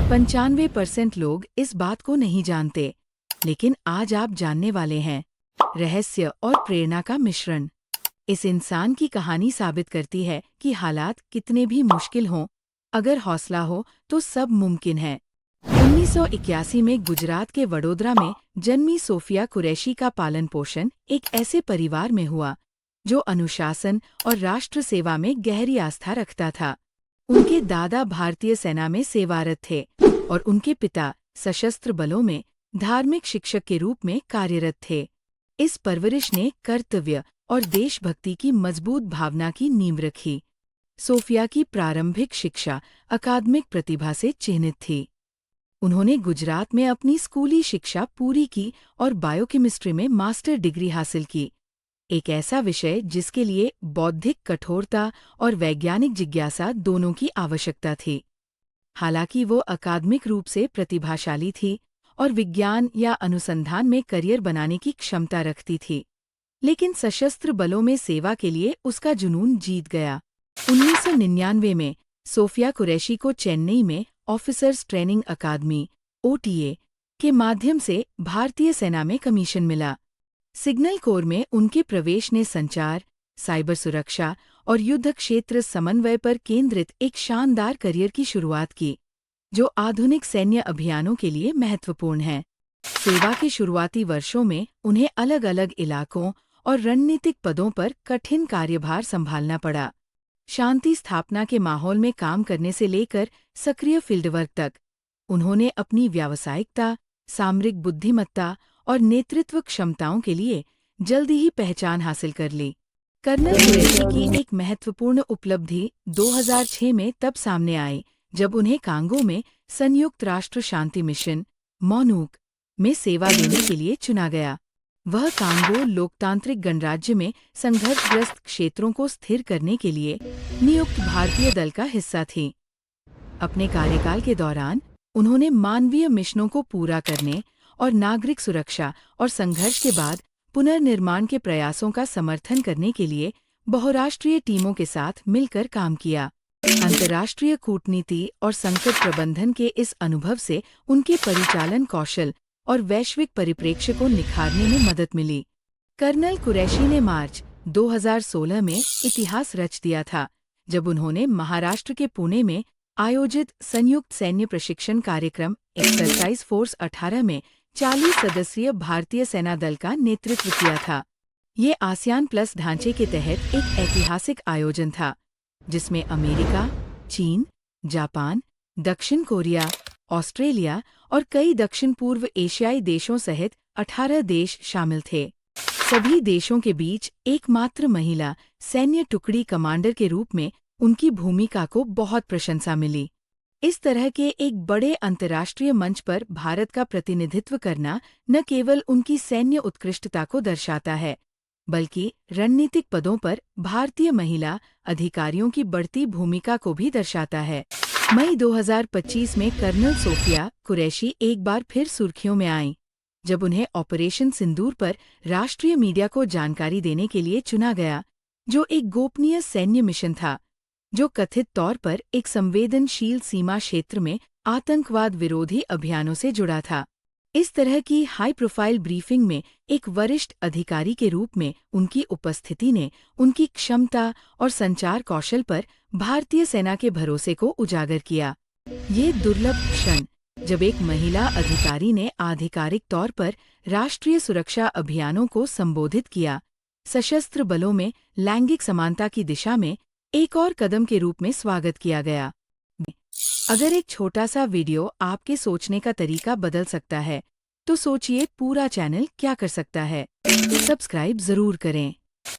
95% लोग इस बात को नहीं जानते, लेकिन आज आप जानने वाले हैं। रहस्य और प्रेरणा का मिश्रण। इस इंसान की कहानी साबित करती है कि हालात कितने भी मुश्किल हों, अगर हौसला हो तो सब मुमकिन है। 1981 में गुजरात के वडोदरा में जन्मी सोफिया कुरैशी का पालन पोषण एक ऐसे परिवार में हुआ जो अनुशासन और राष्ट्र सेवा में गहरी आस्था रखता था। उनके दादा भारतीय सेना में सेवारत थे और उनके पिता सशस्त्र बलों में धार्मिक शिक्षक के रूप में कार्यरत थे। इस परवरिश ने कर्तव्य और देशभक्ति की मजबूत भावना की नींव रखी। सोफिया की प्रारंभिक शिक्षा अकादमिक प्रतिभा से चिह्नित थी। उन्होंने गुजरात में अपनी स्कूली शिक्षा पूरी की और बायोकेमिस्ट्री में मास्टर डिग्री हासिल की, एक ऐसा विषय जिसके लिए बौद्धिक कठोरता और वैज्ञानिक जिज्ञासा दोनों की आवश्यकता थी। हालांकि वो अकादमिक रूप से प्रतिभाशाली थी और विज्ञान या अनुसंधान में करियर बनाने की क्षमता रखती थी, लेकिन सशस्त्र बलों में सेवा के लिए उसका जुनून जीत गया। 1999 में सोफिया कुरैशी को चेन्नई में ऑफिसर्स ट्रेनिंग अकादमी (OTA) के माध्यम से भारतीय सेना में कमीशन मिला। सिग्नल कोर में उनके प्रवेश ने संचार, साइबर सुरक्षा और युद्ध क्षेत्र समन्वय पर केंद्रित एक शानदार करियर की शुरुआत की, जो आधुनिक सैन्य अभियानों के लिए महत्वपूर्ण है। सेवा के शुरुआती वर्षों में उन्हें अलग अलग इलाकों और रणनीतिक पदों पर कठिन कार्यभार संभालना पड़ा। शांति स्थापना के माहौल में काम करने से लेकर सक्रिय फील्डवर्क तक, उन्होंने अपनी व्यावसायिकता, सामरिक बुद्धिमत्ता और नेतृत्व क्षमताओं के लिए जल्दी ही पहचान हासिल कर ली। कर्नल कुरैशी की एक महत्वपूर्ण उपलब्धि 2006 में तब सामने आई जब उन्हें कांगो में संयुक्त राष्ट्र शांति मिशन (MONUC) में सेवा देने के लिए चुना गया। वह कांगो लोकतांत्रिक गणराज्य में संघर्षग्रस्त क्षेत्रों को स्थिर करने के लिए नियुक्त भारतीय दल का हिस्सा थी। अपने कार्यकाल के दौरान उन्होंने मानवीय मिशनों को पूरा करने और नागरिक सुरक्षा और संघर्ष के बाद पुनर्निर्माण के प्रयासों का समर्थन करने के लिए बहुराष्ट्रीय टीमों के साथ मिलकर काम किया। अंतर्राष्ट्रीय कूटनीति और संकट प्रबंधन के इस अनुभव से उनके परिचालन कौशल और वैश्विक परिप्रेक्ष्य को निखारने में मदद मिली। कर्नल कुरैशी ने मार्च 2016 में इतिहास रच दिया था, जब उन्होंने महाराष्ट्र के पुणे में आयोजित संयुक्त सैन्य प्रशिक्षण कार्यक्रम एक्सरसाइज फोर्स 18 में 40 सदस्यीय भारतीय सेना दल का नेतृत्व किया था। ये आसियान प्लस ढांचे के तहत एक ऐतिहासिक आयोजन था, जिसमें अमेरिका, चीन, जापान, दक्षिण कोरिया, ऑस्ट्रेलिया और कई दक्षिण पूर्व एशियाई देशों सहित 18 देश शामिल थे। सभी देशों के बीच एकमात्र महिला सैन्य टुकड़ी कमांडर के रूप में उनकी भूमिका को बहुत प्रशंसा मिली। इस तरह के एक बड़े अंतर्राष्ट्रीय मंच पर भारत का प्रतिनिधित्व करना न केवल उनकी सैन्य उत्कृष्टता को दर्शाता है, बल्कि रणनीतिक पदों पर भारतीय महिला अधिकारियों की बढ़ती भूमिका को भी दर्शाता है। मई 2025 में कर्नल सोफिया कुरैशी एक बार फिर सुर्खियों में आईं, जब उन्हें ऑपरेशन सिंदूर पर राष्ट्रीय मीडिया को जानकारी देने के लिए चुना गया, जो एक गोपनीय सैन्य मिशन था, जो कथित तौर पर एक संवेदनशील सीमा क्षेत्र में आतंकवाद विरोधी अभियानों से जुड़ा था। इस तरह की हाई प्रोफाइल ब्रीफिंग में एक वरिष्ठ अधिकारी के रूप में उनकी उपस्थिति ने उनकी क्षमता और संचार कौशल पर भारतीय सेना के भरोसे को उजागर किया। ये दुर्लभ क्षण, जब एक महिला अधिकारी ने आधिकारिक तौर पर राष्ट्रीय सुरक्षा अभियानों को संबोधित किया, सशस्त्र बलों में लैंगिक समानता की दिशा में एक और कदम के रूप में स्वागत किया गया। अगर एक छोटा सा वीडियो आपके सोचने का तरीका बदल सकता है, तो सोचिए पूरा चैनल क्या कर सकता है। सब्सक्राइब जरूर करें।